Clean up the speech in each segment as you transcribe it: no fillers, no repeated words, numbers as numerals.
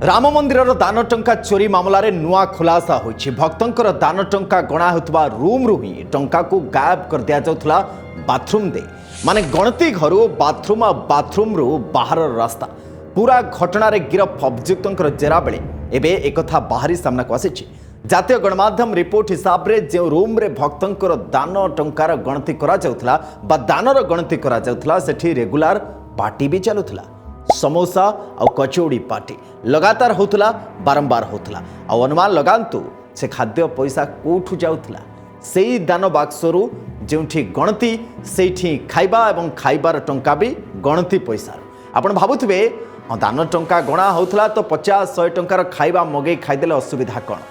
राम मंदिर दान टंका चोरी मामलें नुआ खुलासा होइछि। भक्तंकर दान टंका गणा होतबा रूम रु ही टंका को गायब कर दिया जाउथला बाथरूम दे माने गणती घर बाथरूम आ बाथरूम रु बाहर रास्ता पूरा घटना रे गिरफ अभियुक्तंकर जेरा बेले एबे एकथा बाहरी सामना को आसीछि। जातीय गणमाध्यम रिपोर्ट हिसाब रे जे रूम रे भक्तंकर दान टंकार गणती करा जाउथला बा दानर गणती करा जाउथला सेठी रेगुलर पार्टी भी चलुथला। समोसा और कचौड़ी पार्टी लगातार होतला बारंबार होतला। और अनुमान लगांतु से खाद्य पैसा कोठु जाउथला सेई दान बाक्सरू जोठी गणती सेठी खाइबा एवं खाइबार टंका भी गणती पैसा। आपण भाबुथिबे दान टंका गणा होतला तो 50-100 टंकार खाइबा मगे खाइदेले असुविधा कौन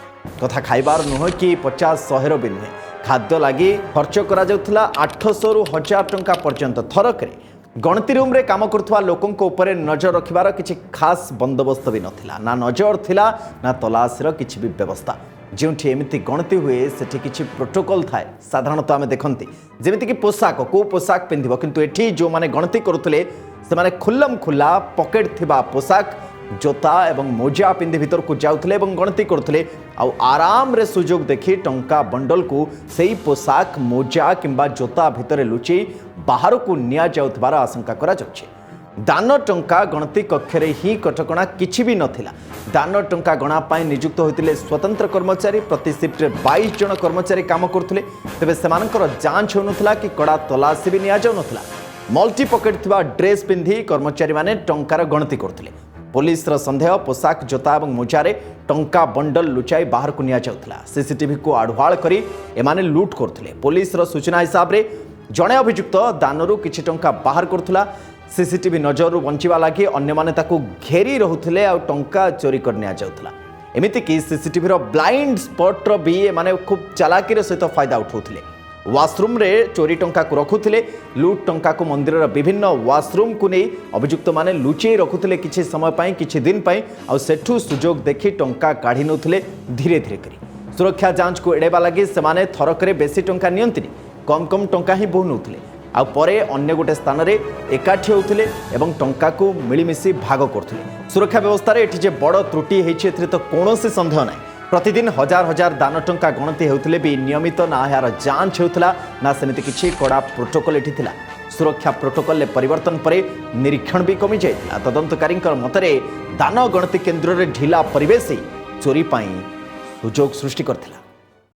कथा खाइबार नुह कि 50-100 भी नुहे खाद्य लगी खर्च करा जाउथला 800 रु 1000 टंका पर्यंत थरकरे। गणती रूम रे काम करथुवा लोकंक ऊपर नजर रखिबार किछि खास बंदोबस्त भी नथिला ना नजर थिला ना तलाशीर किछि भी व्यवस्था। जोठी एमिति गणती हुए सेठी किछि प्रोटोकॉल थाए साधारणतः आमे देखंती जेमिति कि पोशाक को पोशाक पिंधिबो किंतु एठी जो माने गणती करुतले से माने खुल्लम खुल्ला पॉकेट थिबा पोशाक जोता एवं मोजा पिंधि भीतर को जाउथले एवं गणती करुतले आउ आराम रे सुजोग देखि टंका बंडल को सेई पोशाक मोजा किंबा जोता भितर लुचि बाहर को निया जाउथबार आशंका करा जाउछि। दान टंका गणती कक्षरे ही कटकणा किछि भी नथिला। दान टंका गणा पाई नियुक्त होइतिले स्वतंत्र कर्मचारी प्रति शिफ्ट 22 जन कर्मचारी काम करथुले तेबे सेमानकर जांच होनुथला कि कड़ा तलाशी भी निया जाउनथला। मल्टी पॉकेट थिबा ड्रेस पिंधि कर्मचारी माने टंकार गणती करथुले। पुलिस संदेह पोशाक जोता और मोजारे टंका बंडल लुचाई बाहर को निया जाउथला। सीसीटीवी को आढ़वाल करी एमाने लूट करथुले। पुलिस सूचना हिसाब रे जणे अभियुक्त दानरू किछि टंका बाहर करथुला। सीसीटीवी नजर बंचिवा लागि अन्य माने ताकू घेरी रहुथले आ टंका चोरी कर निया जाउथला। एमिति कि सीसीटीवी रो ब्लाइंड स्पॉट रो भी एमाने खूब चालाकी रे सहित फायदा उठाउथले। वाशरूम रे चोरी टंका को रखुथिले। लूट टंका को मंदिर विभिन्न वाशरूम को नहीं अभियुक्त माने लुचेई रखुथिले किछि समय पाई किछि दिन पाई आ सेठू सुजोग देखि टंका काढी नउथिले धीरे धीरे करी। सुरक्षा जांच को एड़ेबा लागि सेमाने थरकरे बेसी टंका नियंत्रित कम कम टंका ही बोह नउथिले आ परे अन्य गोटे स्थान रे एकाठी होउथिले एवं टंका को मिलिमिशि भाग करथुले। सुरक्षा व्यवस्था रे एठी जे बड़ त्रुटि हेछि एथिरे तो कोनोसी संदेह नाही। प्रतिदिन हजार हजार दान टंका गणती होउथिले भी नियमित ना यार जांच होउथला ना सेमिति किछि कड़ा प्रोटोकॉल एठी थिला। सुरक्षा प्रोटोकॉल ले परिवर्तन परे निरीक्षण भी कमी जायतिला। तदंतकारींकर मतरे दान गणती केन्द्र रे ढिला परिवेश चोरी पाई सुजोग सृष्टि करथिला।